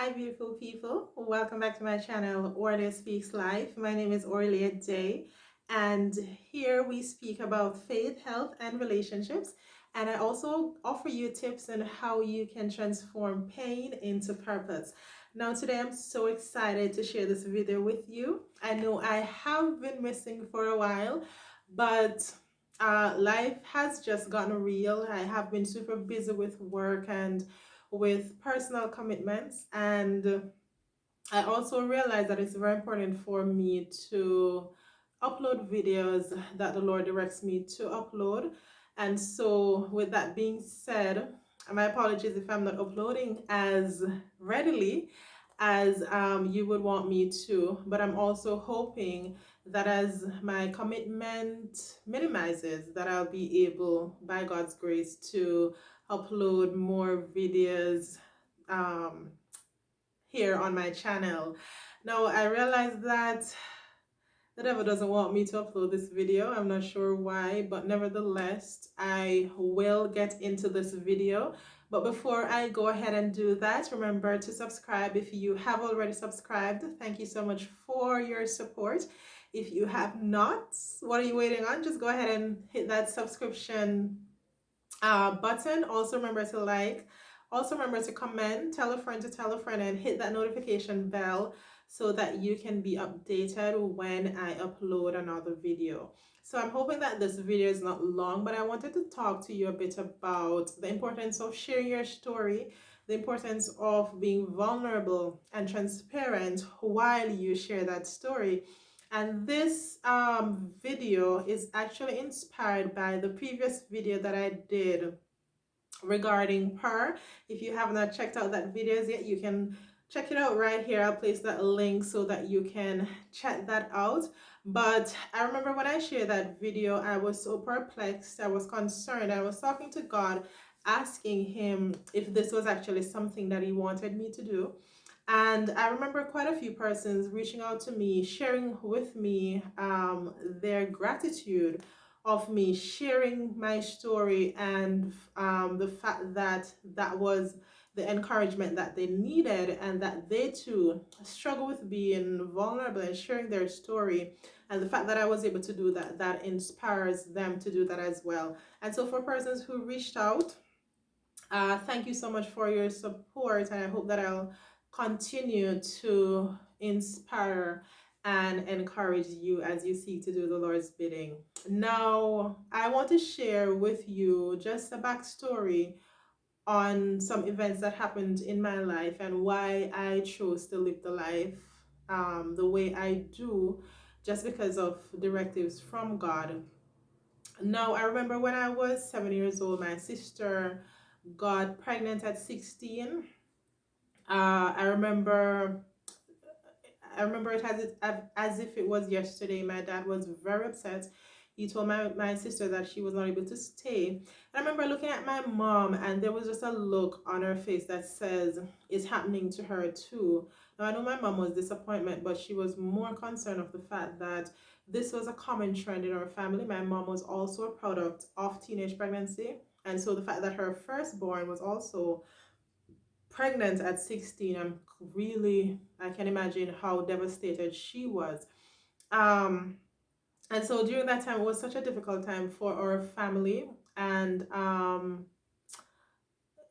Hi, beautiful people. Welcome back to my channel, Orlia Speaks Life. My name is Orlia Day, and here we speak about faith, health, and relationships. And I also offer you tips on how you can transform pain into purpose. Now, today I'm so excited to share this video with you. I know I have been missing for a while, but life has just gotten real. I have been super busy with work and with personal commitments, and I also realized that it's very important for me to upload videos that the Lord directs me to upload. And so with that being said, my apologies if I'm not uploading as readily as you would want me to, but I'm also hoping that as my commitment minimizes, that I'll be able, by God's grace, to upload more videos um, here on my channel. Now, I realize that the devil doesn't want me to upload this video. I'm not sure why, but nevertheless, I will get into this video. But before I go ahead and do that, remember to subscribe if you have already subscribed. Thank you so much for your support. If you have not, what are you waiting on? Just go ahead and hit that subscription button. Also remember to like, also remember to comment, tell a friend to tell a friend, and hit that notification bell so that you can be updated when I upload another video. So I'm hoping that this video is not long, but I wanted to talk to you a bit about the importance of sharing your story, the importance of being vulnerable and transparent while you share that story. And this video is actually inspired by the previous video that I did regarding prayer. If you have not checked out that videos yet, you can check it out right here. I'll place that link so that you can check that out. But I remember when I shared that video, I was so perplexed, I was concerned, I was talking to God, asking him if this was actually something that he wanted me to do. And I remember quite a few persons reaching out to me, sharing with me their gratitude of me sharing my story, and the fact that that was the encouragement that they needed, and that they too struggle with being vulnerable and sharing their story. And the fact that I was able to do that, that inspires them to do that as well. And so for persons who reached out, thank you so much for your support, and I hope that I'll continue to inspire and encourage you as you seek to do the Lord's bidding. Now, I want to share with you just a backstory on some events that happened in my life and why I chose to live the life the way I do, just because of directives from God. Now, I remember when I was 7 years old, my sister got pregnant at 16. I remember it as if it was yesterday. My dad was very upset. He told my sister that she was not able to stay. And I remember looking at my mom, and there was just a look on her face that says it's happening to her too. Now, I know my mom was disappointed, but she was more concerned of the fact that this was a common trend in our family. My mom was also a product of teenage pregnancy. And so the fact that her firstborn was also pregnant at 16, I can imagine how devastated she was. Um, and so during that time, it was such a difficult time for our family. And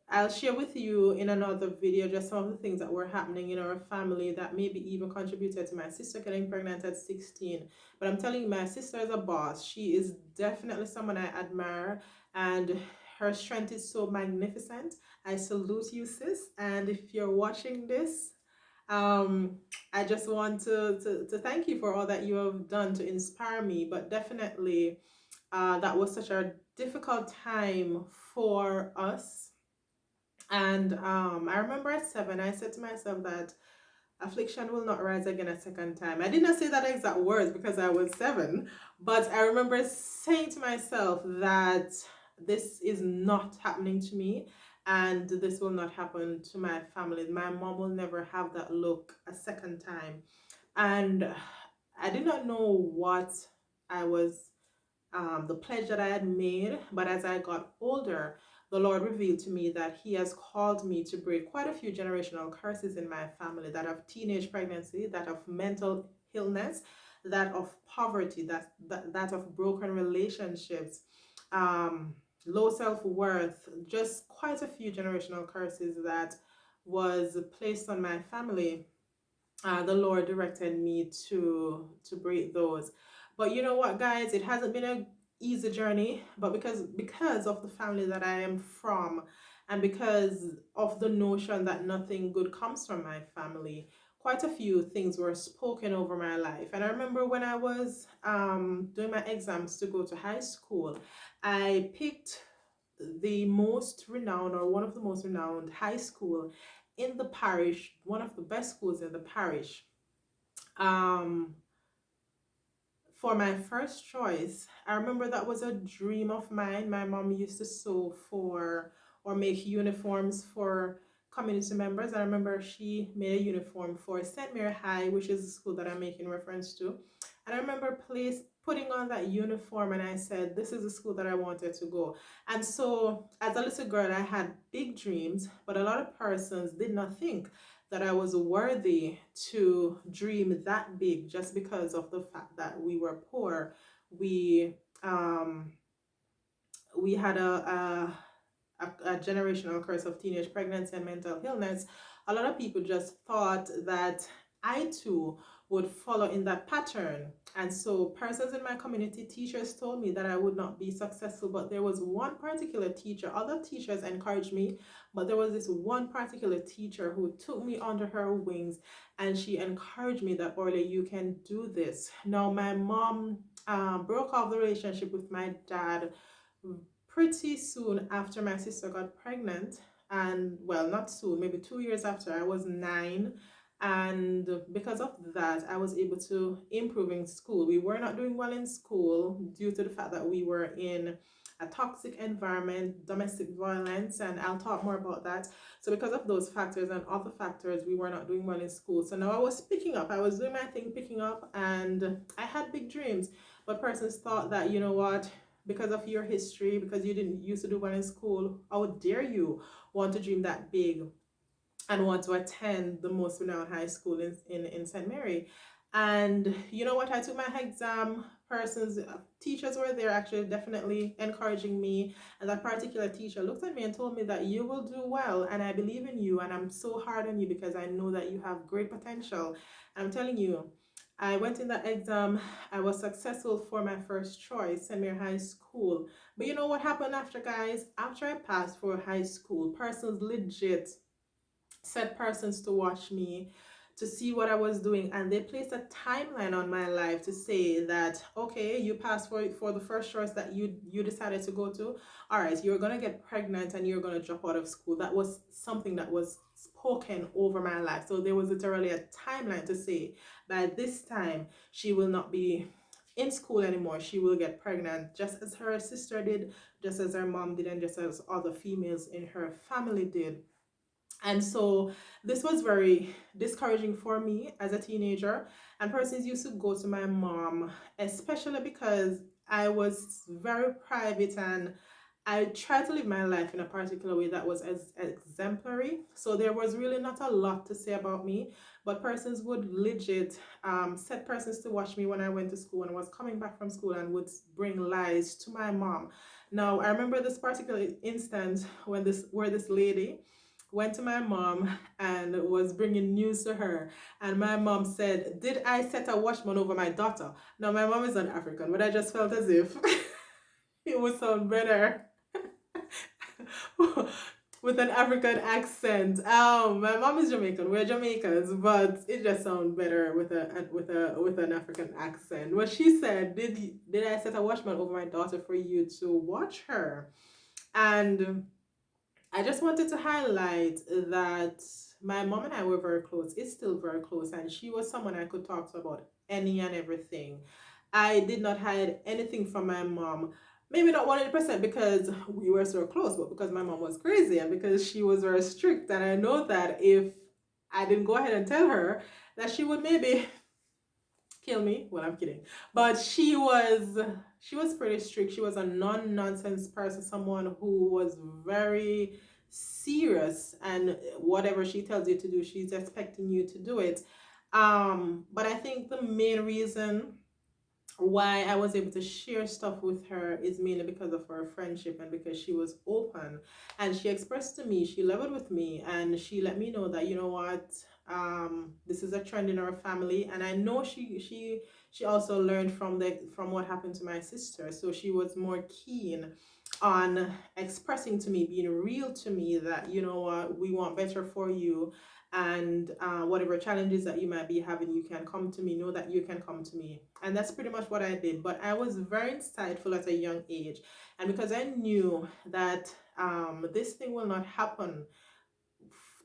I'll share with you in another video just some of the things that were happening in our family that maybe even contributed to my sister getting pregnant at 16. But I'm telling you, my sister is a boss. She is definitely someone I admire, and her strength is so magnificent. I salute you, sis. And if you're watching this, um, I just want to thank you for all that you have done to inspire me. But definitely, that was such a difficult time for us. And I remember at 7, I said to myself that affliction will not rise again a second time. I did not say that exact words because I was 7, but I remember saying to myself that this is not happening to me, and this will not happen to my family. My mom will never have that look a second time. And I did not know what I was, the pledge that I had made, but as I got older, the Lord revealed to me that He has called me to break quite a few generational curses in my family, that of teenage pregnancy, that of mental illness, that of poverty, that of broken relationships, um, low self worth, just quite a few generational curses that was placed on my family. The Lord directed me to break those. But you know what, guys? It hasn't been a easy journey, but because of the family that I am from, and because of the notion that nothing good comes from my family, quite a few things were spoken over my life. And I remember when I was doing my exams to go to high school, I picked the most renowned, or one of the most renowned high school in the parish, one of the best schools in the parish. Um, for my first choice, I remember that was a dream of mine. My mom used to sew for or make uniforms for community members. I remember she made a uniform for St. Mary High, which is the school that I'm making reference to. And I remember putting on that uniform and I said, this is the school that I wanted to go. And so as a little girl, I had big dreams, but a lot of persons did not think that I was worthy to dream that big just because of the fact that we were poor. We um, we had a generational curse of teenage pregnancy and mental illness. A lot of people just thought that I too would follow in that pattern. And so, persons in my community, teachers told me that I would not be successful. But there was one particular teacher, other teachers encouraged me, but there was this one particular teacher who took me under her wings and she encouraged me that, Orly, you can do this. Now, my mom broke off the relationship with my dad pretty soon after my sister got pregnant. And well, not soon, maybe 2 years after. I was 9, and because of that I was able to improve in school. We were not doing well in school due to the fact that we were in a toxic environment, domestic violence, and I'll talk more about that. So because of those factors and other factors, we were not doing well in school. So now I was picking up, I was doing my thing, picking up, and I had big dreams. But persons thought that, you know what, because of your history, because you didn't used to do well in school, how dare you want to dream that big and want to attend the most renowned high school in St. Mary. And you know what? I took my exam. Persons, teachers were there actually definitely encouraging me. And that particular teacher looked at me and told me that you will do well. And I believe in you. And I'm so hard on you because I know that you have great potential. I'm telling you, I went in that exam. I was successful for my first choice, St. Mary High School. But you know what happened after, guys? After I passed for high school, persons legit set persons to watch me to see what I was doing, and they placed a timeline on my life to say that, okay, you passed for the first choice that you decided to go to. All right, you're gonna get pregnant and you're gonna drop out of school. That was something that was spoken over my life. So there was literally a timeline to say by this time she will not be in school anymore. She will get pregnant, just as her sister did, just as her mom did, and just as other females in her family did. And so this was very discouraging for me as a teenager. And persons used to go to my mom, especially because I was very private and I tried to live my life in a particular way that was as exemplary. So there was really not a lot to say about me, but persons would legit set persons to watch me when I went to school and was coming back from school and would bring lies to my mom. Now I remember this particular instance when this lady went to my mom and was bringing news to her. And my mom said, did I set a watchman over my daughter? Now, my mom is not African, but I just felt as if it would sound better with an African accent. My mom is Jamaican. We're Jamaicans, but it just sounds better with an African accent. What she said, did I set a watchman over my daughter for you to watch her? And I just wanted to highlight that my mom and I were very close. It's still very close, and she was someone I could talk to about any and everything. I did not hide anything from my mom. Maybe not 100% because we were so close, but because my mom was crazy and because she was very strict. And I know that if I didn't go ahead and tell her, that she would maybe kill me. Well, I'm kidding. But she was pretty strict. She was a non-nonsense person, someone who was very serious, and whatever she tells you to do, she's expecting you to do it. But I think the main reason why I was able to share stuff with her is mainly because of our friendship and because she was open and she expressed to me, she leveled with me, and she let me know that, you know what, this is a trend in our family. And I know she also learned from what happened to my sister, so she was more keen on expressing to me, being real to me, that, you know what, we want better for you, and whatever challenges that you might be having, you can come to me, know that you can come to me. And that's pretty much what I did. But I was very insightful at a young age, and because I knew that this thing will not happen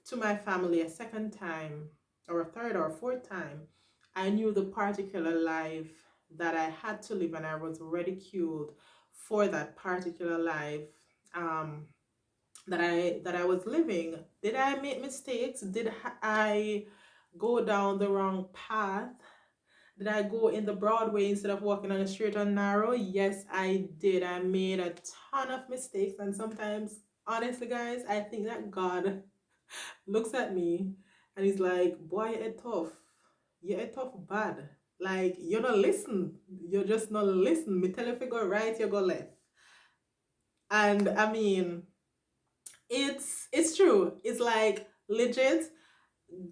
to my family a second time or a third or a fourth time, I knew the particular life that I had to live, and I was ridiculed for that particular life um, that I was living. Did I make mistakes? Did I go down the wrong path? Did I go in the broad way instead of walking on the straight and narrow? Yes, I did. I made a ton of mistakes, and sometimes, honestly, guys, I think that God looks at me and he's like, "Boy, you're tough. You're tough bad. Like, you're not listen. You're just not listen. Me tell you if you go right, you go left." And I mean, it's true. It's like legit.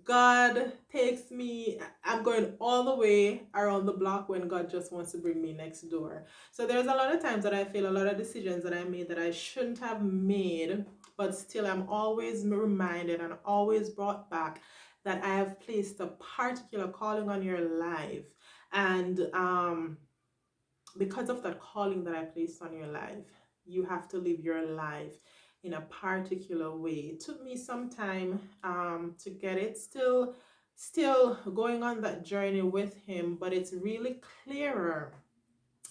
God takes me, I'm going all the way around the block when God just wants to bring me next door. So there's a lot of times that I feel a lot of decisions that I made that I shouldn't have made, but still I'm always reminded and always brought back that I have placed a particular calling on your life. And because of that calling that I placed on your life, you have to live your life in a particular way. It took me some time to get it. Still going on that journey with him, but it's really clearer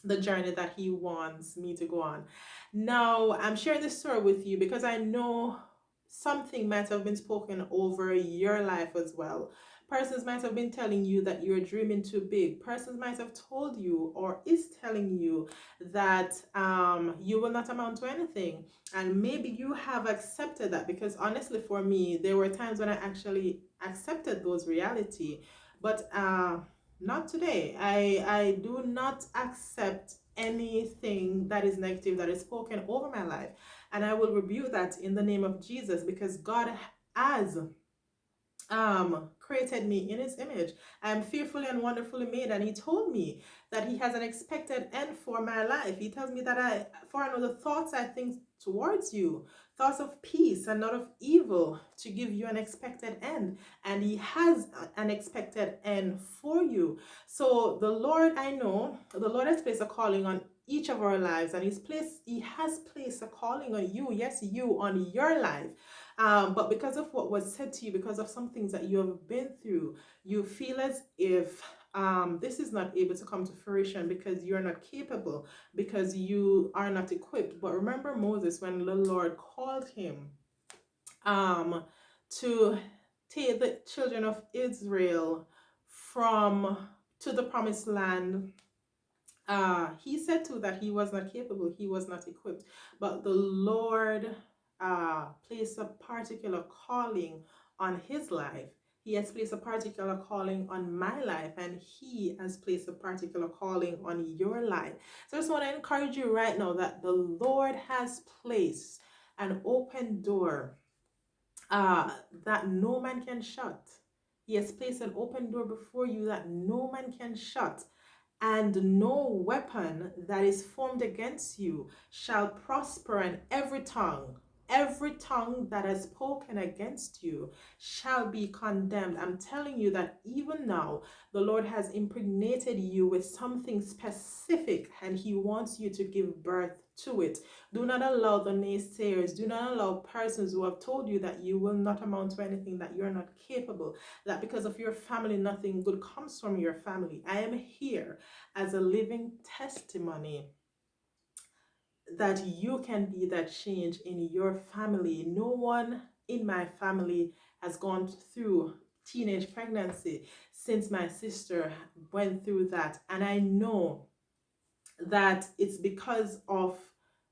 the journey that he wants me to go on. Now, I'm sharing this story with you because I know something might have been spoken over your life as well. Persons might have been telling you that you're dreaming too big. Persons might have told you or is telling you that you will not amount to anything. And maybe you have accepted that, because honestly, for me, there were times when I actually accepted those reality. But not today. I do not accept anything that is negative that is spoken over my life. And I will rebuke that in the name of Jesus, because God has created me in his image. I am fearfully and wonderfully made, and he told me that he has an expected end for my life. He tells me that I know the thoughts I think towards you, thoughts of peace and not of evil, to give you an expected end. And he has an expected end for you. So the Lord, I know the Lord has placed a calling on each of our lives, and he has placed a calling on you, yes, you, on your life. But because of what was said to you, because of some things that you have been through, you feel as if this is not able to come to fruition because you're not capable, because you are not equipped. But remember Moses, when the Lord called him um, to take the children of Israel from to the promised land. He said too that he was not capable, he was not equipped, but the Lord placed a particular calling on his life. He has placed a particular calling on my life, and he has placed a particular calling on your life. So I just want to encourage you right now that the Lord has placed an open door that no man can shut. He has placed an open door before you that no man can shut, and no weapon that is formed against you shall prosper, and every tongue that has spoken against you shall be condemned. I'm telling you that even now, the Lord has impregnated you with something specific, and he wants you to give birth to it. Do not allow the naysayers, do not allow persons who have told you that you will not amount to anything, that you're not capable, that because of your family, nothing good comes from your family. I am here as a living testimony that you can be that change in your family. No one in my family has gone through teenage pregnancy since my sister went through that. And I know that it's because of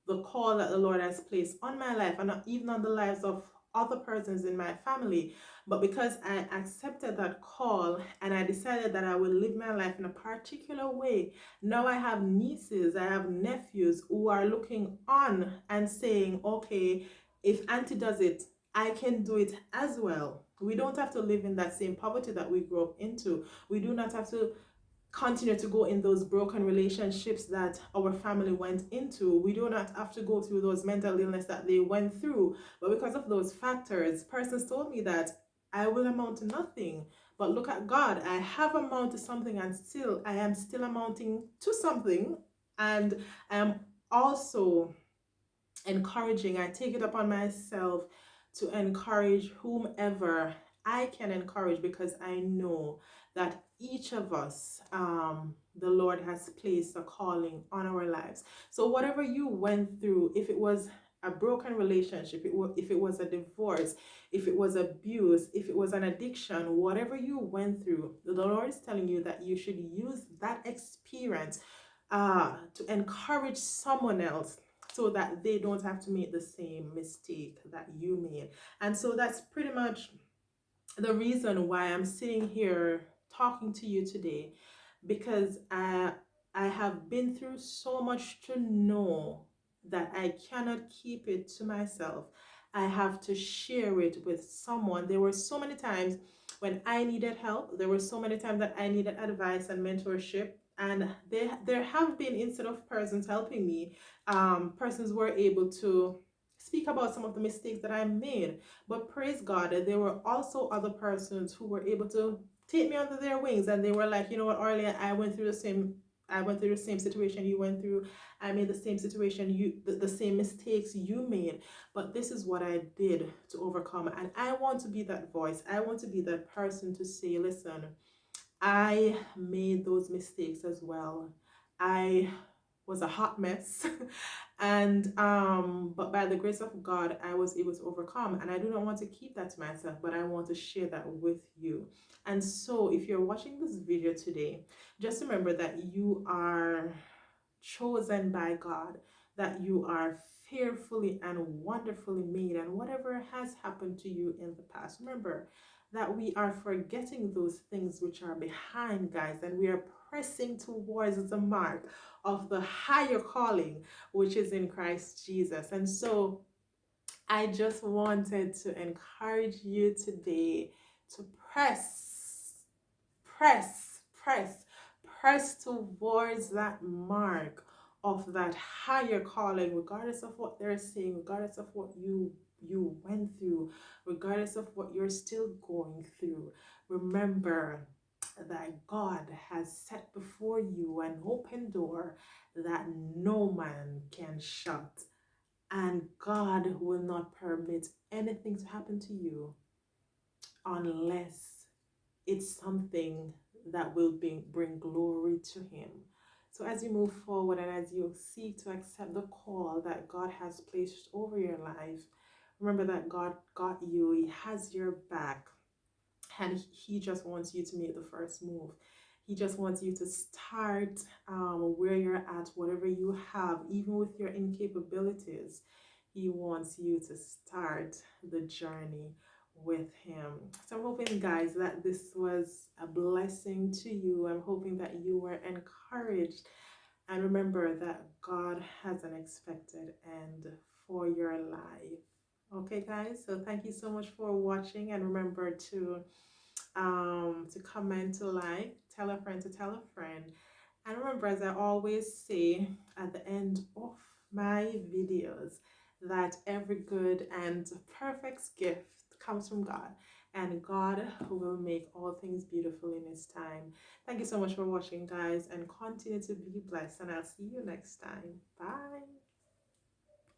the call that the Lord has placed on my life and even on the lives of other persons in my family. But because I accepted that call and I decided that I will live my life in a particular way, now I have nieces, I have nephews who are looking on and saying, okay, if Auntie does it, I can do it as well. We don't have to live in that same poverty that we grew up into. We do not have to continue to go in those broken relationships that our family went into. We do not have to go through those mental illness that they went through. But because of those factors, persons told me that I will amount to nothing. But look at God. I have amounted to something and still I am still amounting to something. And I am also encouraging. I take it upon myself to encourage whomever I can encourage, because I know that each of us, the Lord has placed a calling on our lives. So whatever you went through, if it was a broken relationship, if it was a divorce, if it was abuse, if it was an addiction, whatever you went through, the Lord is telling you that you should use that experience to encourage someone else so that they don't have to make the same mistake that you made. And so that's pretty much the reason why I'm sitting here talking to you today, because I have been through so much to know that I cannot keep it to myself. I have to share it with someone. There were so many times when I needed help. There were so many times that I needed advice and mentorship. And there have been, instead of persons helping me, persons were able to speak about some of the mistakes that I made. But praise God, there were also other persons who were able to take me under their wings, and they were like, you know what, Orlia, I went through the same situation you went through. I made the same situation, the same mistakes you made. But this is what I did to overcome. And I want to be that voice. I want to be that person to say, listen, I made those mistakes as well. I was a hot mess. And but by the grace of God, I was able to overcome. And I do not want to keep that to myself, but I want to share that with you. And so if you're watching this video today, just remember that you are chosen by God, that you are fearfully and wonderfully made, and whatever has happened to you in the past, remember that we are forgetting those things which are behind, guys, and we are pressing towards the mark of the higher calling which is in Christ Jesus. And so I just wanted to encourage you today to press, press, press towards that mark of that higher calling, regardless of what they're saying, regardless of what you went through, regardless of what you're still going through. Remember that God has set before you an open door that no man can shut, and God will not permit anything to happen to you unless it's something that will bring glory to Him. So as you move forward and as you seek to accept the call that God has placed over your life, remember that God got you. He has your back, and He just wants you to make the first move. He just wants you to start where you're at, whatever you have, even with your incapabilities. He wants you to start the journey with Him. So I'm hoping, guys, that this was a blessing to you. I'm hoping that you were encouraged. And remember that God has an expected end for your life. Okay, guys, so thank you so much for watching, and remember to comment, to like, tell a friend to tell a friend. And remember, as I always say at the end of my videos, that every good and perfect gift comes from God, and God will make all things beautiful in His time. Thank you so much for watching, guys, and continue to be blessed, and I'll see you next time. Bye.